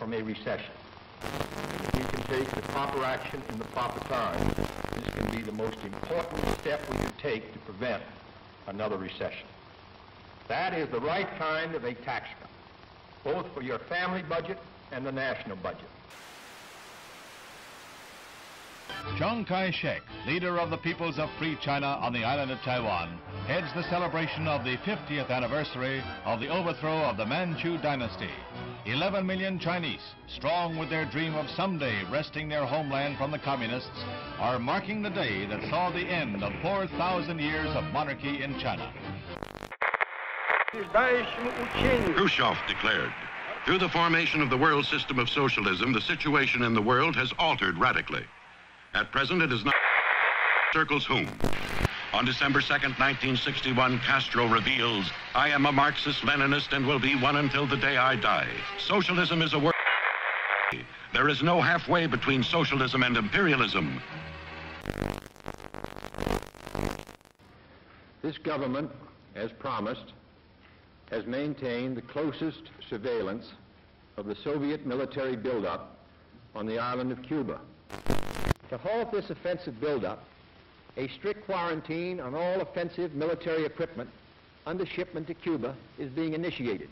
from a recession. And if we can take the proper action in the proper time, this can be the most important step we could take to prevent another recession. That is the right kind of a tax cut, both for your family budget and the national budget. Chiang Kai-shek, leader of the peoples of Free China on the island of Taiwan, heads the celebration of the 50th anniversary of the overthrow of the Manchu dynasty. 11 million Chinese, strong with their dream of someday wresting their homeland from the communists, are marking the day that saw the end of 4,000 years of monarchy in China. Khrushchev declared, through the formation of the world system of socialism, the situation in the world has altered radically. At present, it is not circles whom. On December 2nd, 1961, Castro reveals, I am a Marxist-Leninist and will be one until the day I die. Socialism is a word. There is no halfway between socialism and imperialism. This government, as promised, has maintained the closest surveillance of the Soviet military buildup on the island of Cuba. To halt this offensive buildup, a strict quarantine on all offensive military equipment under shipment to Cuba is being initiated.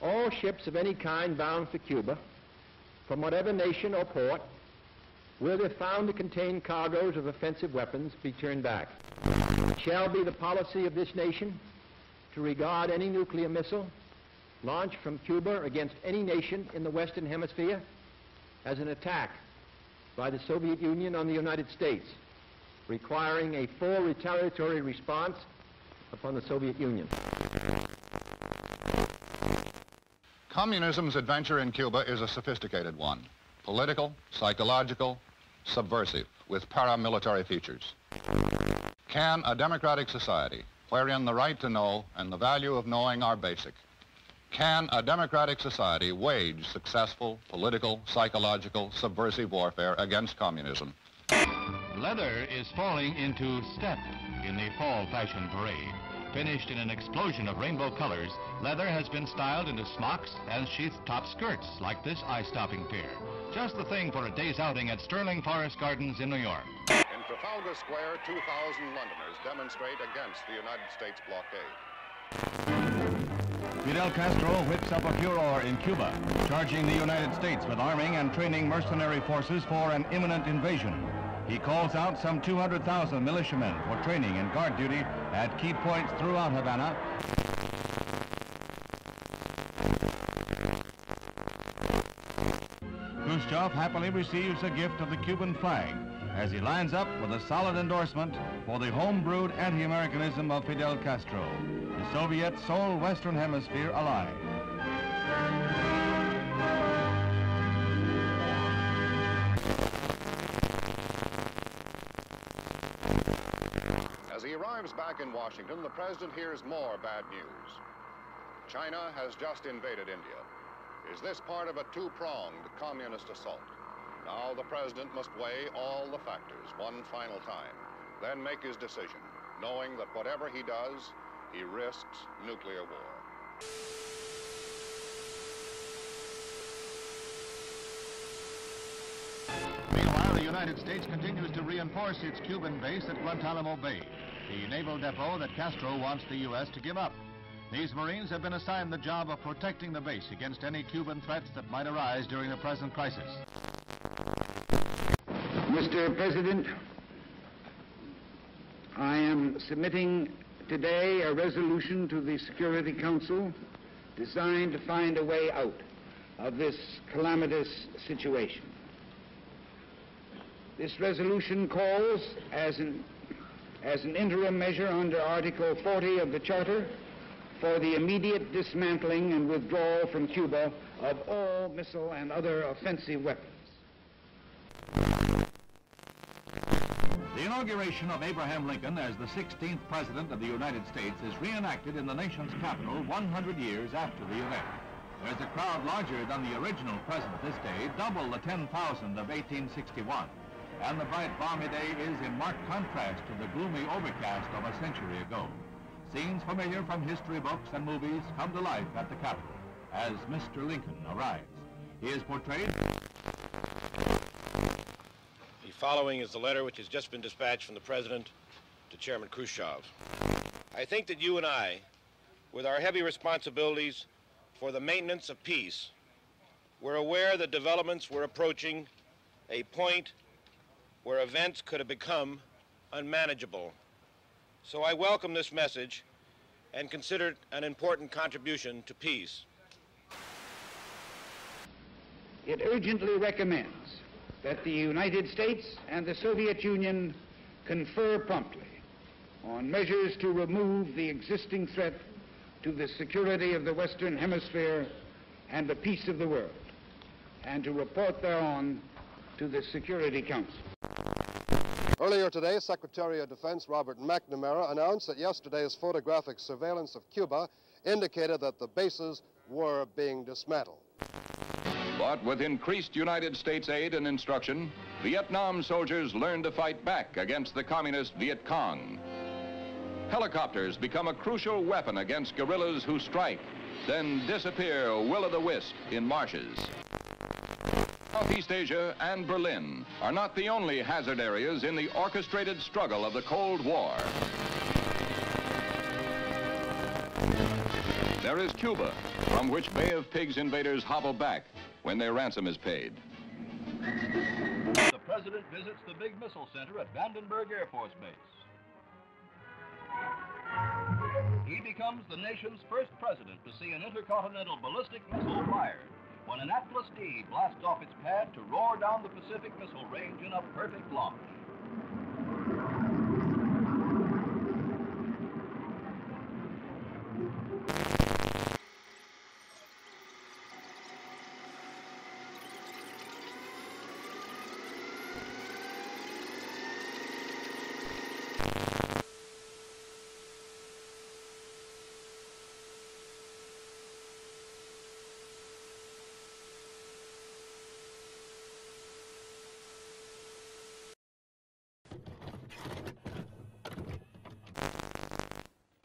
All ships of any kind bound for Cuba, from whatever nation or port, will, if found to contain cargoes of offensive weapons, be turned back. It shall be the policy of this nation to regard any nuclear missile launched from Cuba against any nation in the Western Hemisphere as an attack by the Soviet Union on the United States, requiring a full retaliatory response upon the Soviet Union. Communism's adventure in Cuba is a sophisticated one. Political, psychological, subversive, with paramilitary features. Can a democratic society, wherein the right to know and the value of knowing are basic, can a democratic society wage successful political, psychological, subversive warfare against communism? Leather is falling into step in the fall fashion parade. Finished in an explosion of rainbow colors, leather has been styled into smocks and sheath-top skirts like this eye-stopping pair. Just the thing for a day's outing at Sterling Forest Gardens in New York. In Trafalgar Square, 2,000 Londoners demonstrate against the United States blockade. Fidel Castro whips up a furor in Cuba, charging the United States with arming and training mercenary forces for an imminent invasion. He calls out some 200,000 militiamen for training and guard duty at key points throughout Havana. Khrushchev happily receives a gift of the Cuban flag as he lines up with a solid endorsement for the home-brewed anti-Americanism of Fidel Castro, the Soviet sole Western Hemisphere ally. As he arrives back in Washington, the president hears more bad news. China has just invaded India. Is this part of a two-pronged communist assault? Now the president must weigh all the factors one final time, then make his decision, knowing that whatever he does, he risks nuclear war. Meanwhile, the United States continues to reinforce its Cuban base at Guantanamo Bay, the naval depot that Castro wants the U.S. to give up. These Marines have been assigned the job of protecting the base against any Cuban threats that might arise during the present crisis. Mr. President, I am submitting today a resolution to the Security Council designed to find a way out of this calamitous situation. This resolution calls, as an interim measure under Article 40 of the Charter, for the immediate dismantling and withdrawal from Cuba of all missile and other offensive weapons. The inauguration of Abraham Lincoln as the 16th President of the United States is reenacted in the nation's capital 100 years after the event. There's a crowd larger than the original president this day, double the 10,000 of 1861. And the bright, balmy day is in marked contrast to the gloomy overcast of a century ago. Scenes familiar from history books and movies come to life at the Capitol as Mr. Lincoln arrives. He is portrayed. The following is the letter which has just been dispatched from the President to Chairman Khrushchev. I think that you and I, with our heavy responsibilities for the maintenance of peace, were aware that developments were approaching a point where events could have become unmanageable. So I welcome this message and consider it an important contribution to peace. It urgently recommends that the United States and the Soviet Union confer promptly on measures to remove the existing threat to the security of the Western Hemisphere and the peace of the world, and to report thereon to the Security Council. Earlier today, Secretary of Defense Robert McNamara announced that yesterday's photographic surveillance of Cuba indicated that the bases were being dismantled. But with increased United States aid and instruction, Vietnam soldiers learned to fight back against the communist Viet Cong. Helicopters become a crucial weapon against guerrillas who strike, then disappear will-o'-the-wisp in marshes. Southeast Asia and Berlin are not the only hazard areas in the orchestrated struggle of the Cold War. There is Cuba, from which Bay of Pigs invaders hobble back when their ransom is paid. The President visits the big missile center at Vandenberg Air Force Base. He becomes the nation's first president to see an intercontinental ballistic missile fired when an Atlas D blasts off its pad to roar down the Pacific Missile Range in a perfect launch.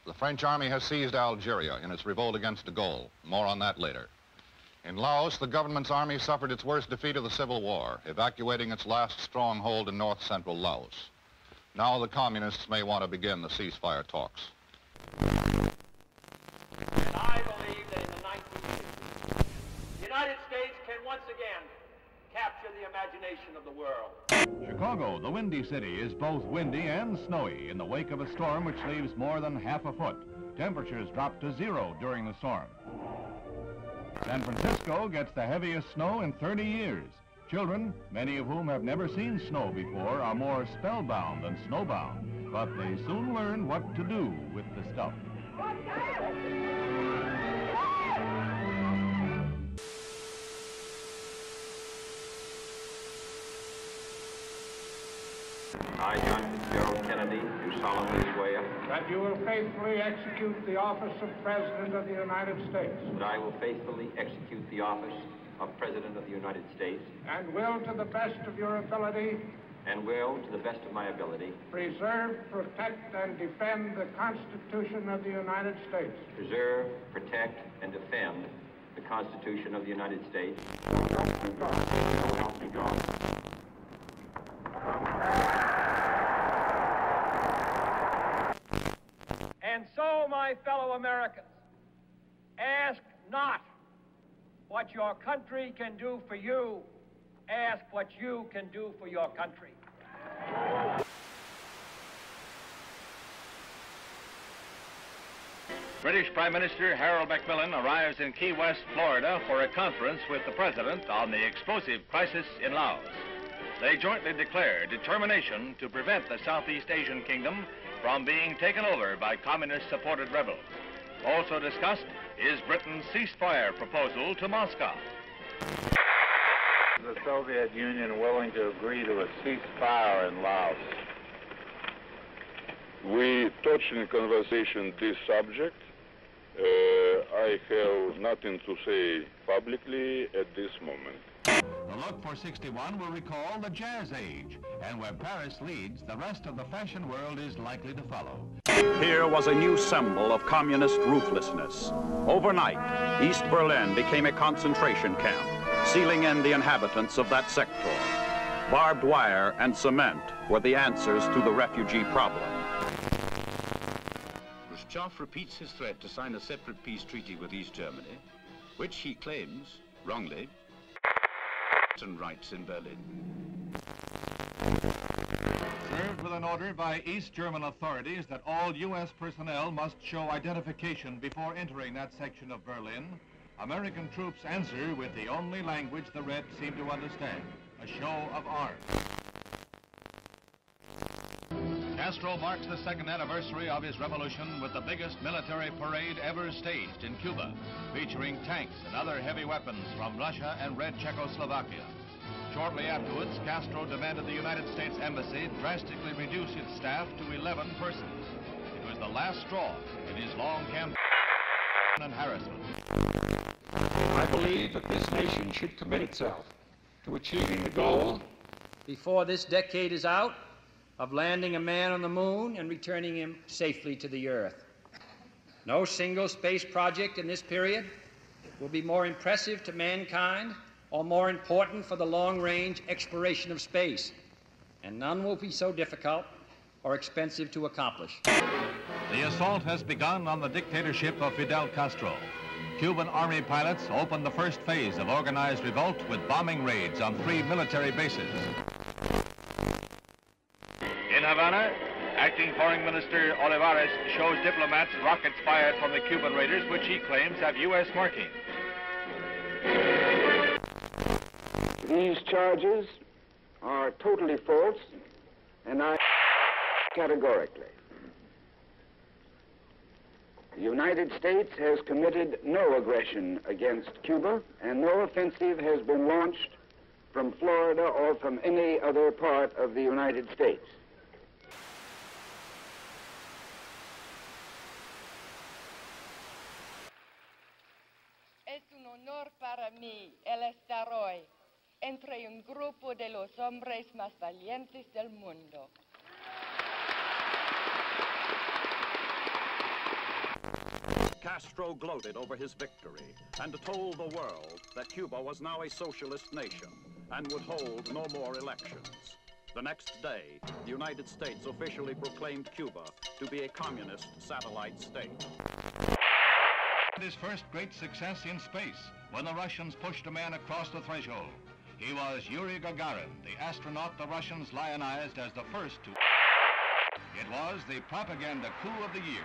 The French army has seized Algeria in its revolt against de Gaulle. More on that later. In Laos, the government's army suffered its worst defeat of the Civil War, evacuating its last stronghold in north-central Laos. Now the communists may want to begin the ceasefire talks. And I believe that in the 1950s, the United States can once again capture the imagination of the world. Chicago, the Windy City, is both windy and snowy in the wake of a storm which leaves more than half a foot. Temperatures drop to 0 during the storm. San Francisco gets the heaviest snow in 30 years. Children, many of whom have never seen snow before, are more spellbound than snowbound, but they soon learn what to do with the stuff. I, John Fitzgerald Kennedy, do solemnly swear that you will faithfully execute the office of President of the United States. that I will faithfully execute the office of President of the United States And will, to the best of your ability, and will, to the best of my ability, preserve, protect, and defend the Constitution of the United States. preserve, protect, and defend the Constitution of the United States. And so, my fellow Americans, ask not what your country can do for you, ask what you can do for your country. British Prime Minister Harold Macmillan arrives in Key West, Florida for a conference with the President on the explosive crisis in Laos. They jointly declare determination to prevent the Southeast Asian kingdom from being taken over by communist-supported rebels. Also discussed is Britain's ceasefire proposal to Moscow. The Soviet Union willing to agree to a ceasefire in Laos? We touched in conversation this subject. I have nothing to say publicly at this moment. The look for 61 will recall the Jazz Age, and where Paris leads, the rest of the fashion world is likely to follow. Here was a new symbol of communist ruthlessness. Overnight, East Berlin became a concentration camp. sealing in the inhabitants of that sector. Barbed wire and cement were the answers to the refugee problem. Khrushchev repeats his threat to sign a separate peace treaty with East Germany, which he claims, wrongly, rights in Berlin. Served with an order by East German authorities that all U.S. personnel must show identification before entering that section of Berlin, American troops answer with the only language the Reds seem to understand, a show of arms. Castro marks the second anniversary of his revolution with the biggest military parade ever staged in Cuba, featuring tanks and other heavy weapons from Russia and Red Czechoslovakia. Shortly afterwards, Castro demanded the United States Embassy drastically reduce its staff to 11 persons. It was the last straw in his long campaign and harassment. I believe that this nation should commit itself to achieving the goal before this decade is out of landing a man on the moon and returning him safely to the Earth. No single space project in this period will be more impressive to mankind or more important for the long-range exploration of space, and none will be so difficult or expensive to accomplish. The assault has begun on the dictatorship of Fidel Castro. Cuban Army pilots opened the first phase of organized revolt with bombing raids on 3 military bases. In Havana, Acting Foreign Minister Olivares shows diplomats rockets fired from the Cuban raiders, which he claims have U.S. marking. These charges are totally false, and I categorically. The United States has committed no aggression against Cuba, and no offensive has been launched from Florida or from any other part of the United States. Es un honor para mí el estar hoy entre un grupo de los hombres más valientes del mundo. Castro gloated over his victory and told the world that Cuba was now a socialist nation and would hold no more elections. The next day, the United States officially proclaimed Cuba to be a communist satellite state. His first great success in space when the Russians pushed a man across the threshold. He was Yuri Gagarin, the astronaut the Russians lionized as the first to. It was the propaganda coup of the year.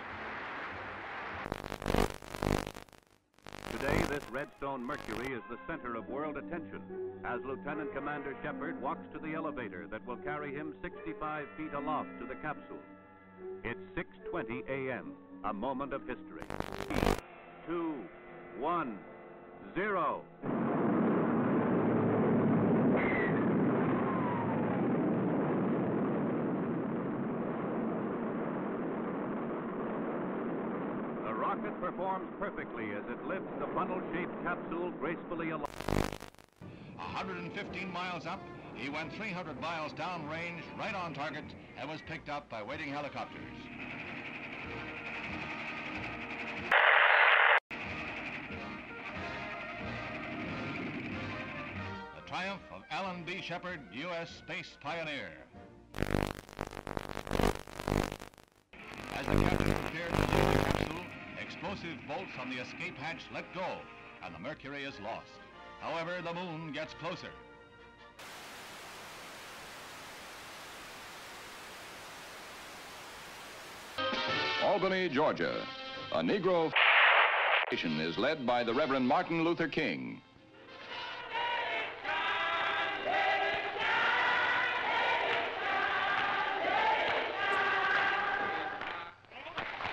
Today, this Redstone Mercury is the center of world attention as Lieutenant Commander Shepard walks to the elevator that will carry him 65 feet aloft to the capsule. It's 6:20 a.m., a moment of history. 3, 2, 1, 0. The rocket performs perfectly as it lifts the funnel-shaped capsule gracefully aloft. 115 miles up, he went 300 miles downrange, right on target, and was picked up by waiting helicopters. The triumph of Alan B. Shepard, U.S. space pioneer. As the captain prepared to leave the capsule, explosive bolts on the escape hatch let go, and the Mercury is lost. However, the moon gets closer. Albany, Georgia. A Negro nation is led by the Reverend Martin Luther King.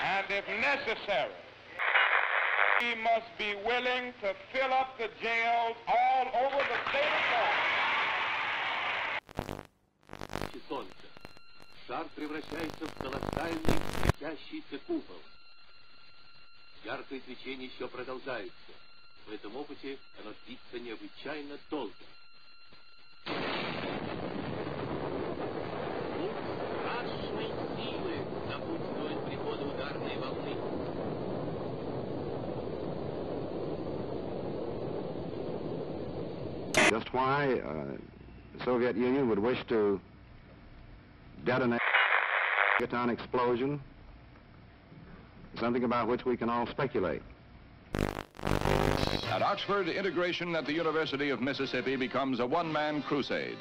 And if necessary, we must be willing to fill up the jails all over the state of Georgia. Солнце. Шар превращается в колоссальный светящийся купол. Яркое свечение еще продолжается. В этом опыте оно длится необычайно долго. Страшной силы напутствует прихода ударной волны. Just why the Soviet Union would wish to detonate a megaton explosion, something about which we can all speculate. At Oxford, integration at the University of Mississippi becomes a one-man crusade.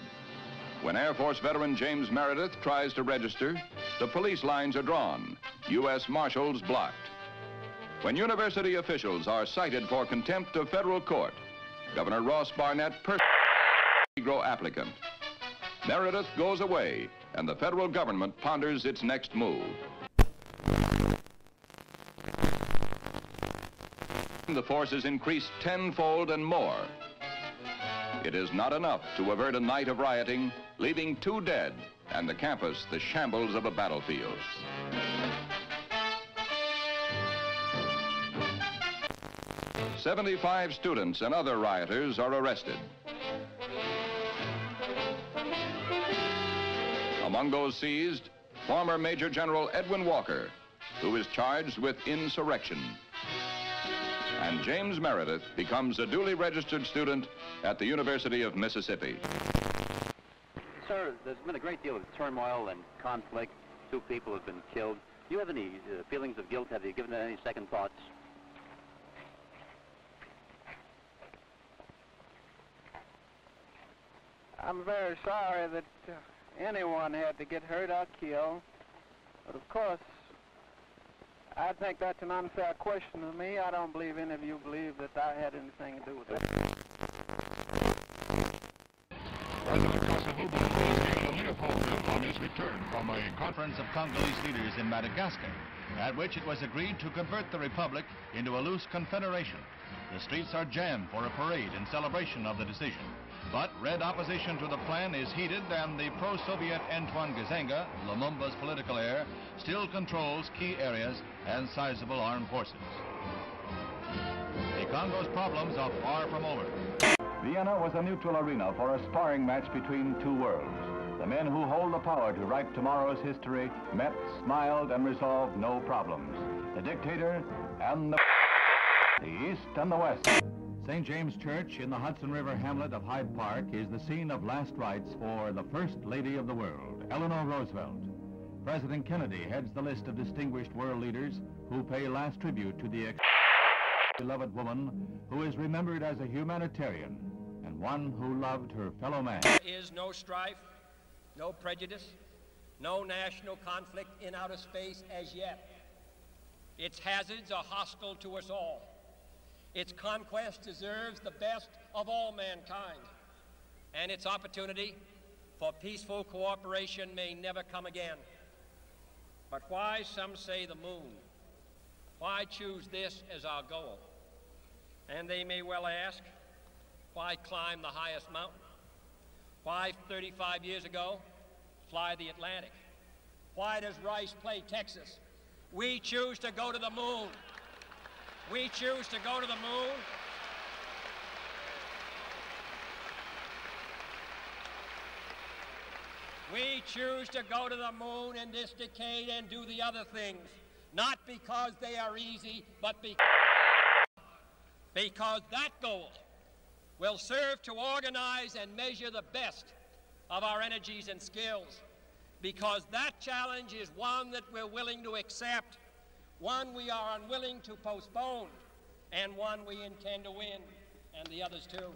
When Air Force veteran James Meredith tries to register, the police lines are drawn, U.S. Marshals blocked. When university officials are cited for contempt of federal court, Governor Ross Barnett persecutes the Negro applicant. Meredith goes away, and the federal government ponders its next move. The forces increased tenfold and more. It is not enough to avert a night of rioting, leaving 2 dead and the campus the shambles of a battlefield. "75 students and other rioters are arrested. Among those seized, former Major General Edwin Walker, who is charged with insurrection. And James Meredith becomes a duly registered student at the University of Mississippi. Sir, there's been a great deal of turmoil and conflict. 2 people have been killed. Do you have any feelings of guilt? Have you given it any second thoughts? I'm very sorry that anyone had to get hurt or killed. But of course, I think that's an unfair question to me. I don't believe any of you believe that I had anything to do with that. President Kosovo believes Leopold on his return from a conference of Congolese leaders in Madagascar, at which it was agreed to convert the republic into a loose confederation. The streets are jammed for a parade in celebration of the decision. But red opposition to the plan is heated, and the pro-Soviet Antoine Gizenga, Lumumba's political heir, still controls key areas and sizable armed forces. The Congo's problems are far from over. Vienna was a neutral arena for a sparring match between 2 worlds. The men who hold the power to write tomorrow's history met, smiled, and resolved no problems. The dictator and the East and the West. St. James Church in the Hudson River hamlet of Hyde Park is the scene of last rites for the First Lady of the World, Eleanor Roosevelt. President Kennedy heads the list of distinguished world leaders who pay last tribute to the beloved woman who is remembered as a humanitarian and one who loved her fellow man. There is no strife, no prejudice, no national conflict in outer space as yet. Its hazards are hostile to us all. Its conquest deserves the best of all mankind, and its opportunity for peaceful cooperation may never come again. But why, some say, the moon? Why choose this as our goal? And they may well ask, why climb the highest mountain? Why, 35 years ago, fly the Atlantic? Why does Rice play Texas? We choose to go to the moon. We choose to go to the moon. We choose to go to the moon in this decade and do the other things, not because they are easy, but because that goal will serve to organize and measure the best of our energies and skills, because that challenge is one that we're willing to accept, one we are unwilling to postpone, and one we intend to win, and the others too.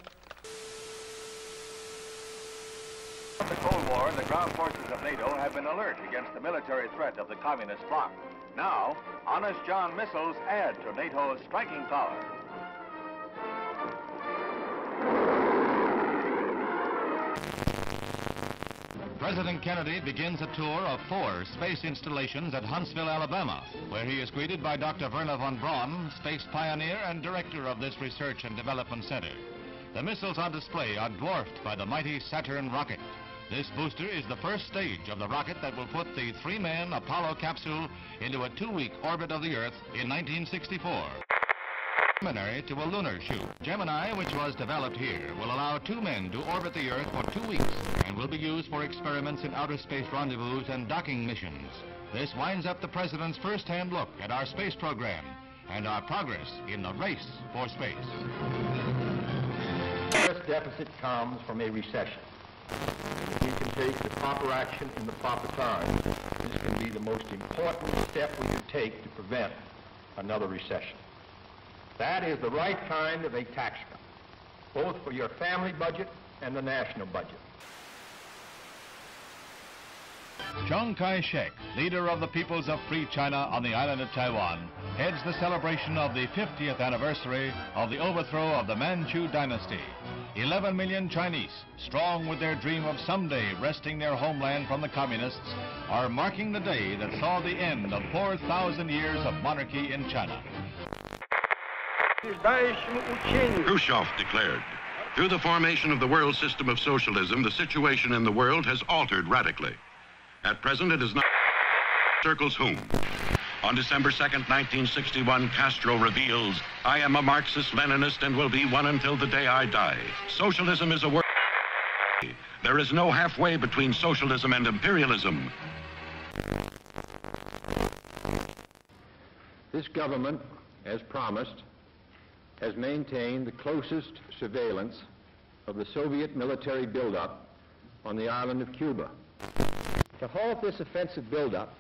From the Cold War, the ground forces of NATO have been alert against the military threat of the communist bloc. Now, Honest John missiles add to NATO's striking power. President Kennedy begins a tour of 4 space installations at Huntsville, Alabama, where he is greeted by Dr. Werner von Braun, space pioneer and director of this research and development center. The missiles on display are dwarfed by the mighty Saturn rocket. This booster is the first stage of the rocket that will put the 3-man Apollo capsule into a 2-week orbit of the Earth in 1964. Preliminary to a lunar shoot. Gemini, which was developed here, will allow 2 men to orbit the Earth for 2 weeks and will be used for experiments in outer space rendezvous and docking missions. This winds up the President's first-hand look at our space program and our progress in the race for space. First deficit comes from a recession. If we can take the proper action in the proper time, this can be the most important step we could take to prevent another recession. That is the right kind of a tax cut, both for your family budget and the national budget. Chiang Kai-shek, leader of the peoples of Free China on the island of Taiwan, heads the celebration of the 50th anniversary of the overthrow of the Manchu dynasty. 11 million Chinese, strong with their dream of someday wresting their homeland from the communists, are marking the day that saw the end of 4,000 years of monarchy in China. Khrushchev declared, through the formation of the world system of socialism, the situation in the world has altered radically. At present, it is not circles whom. On December 2nd, 1961, Castro reveals, I am a Marxist-Leninist and will be one until the day I die. Socialism is a word. There is no halfway between socialism and imperialism. This government, as promised, has maintained the closest surveillance of the Soviet military buildup on the island of Cuba. To halt this offensive buildup,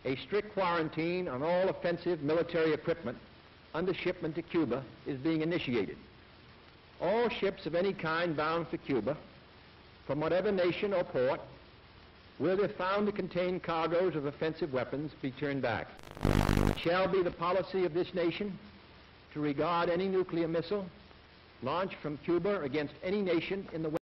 a strict quarantine on all offensive military equipment under shipment to Cuba is being initiated. All ships of any kind bound for Cuba, from whatever nation or port, will, if found to contain cargoes of offensive weapons, be turned back. It shall be the policy of this nation to regard any nuclear missile launched from Cuba against any nation in the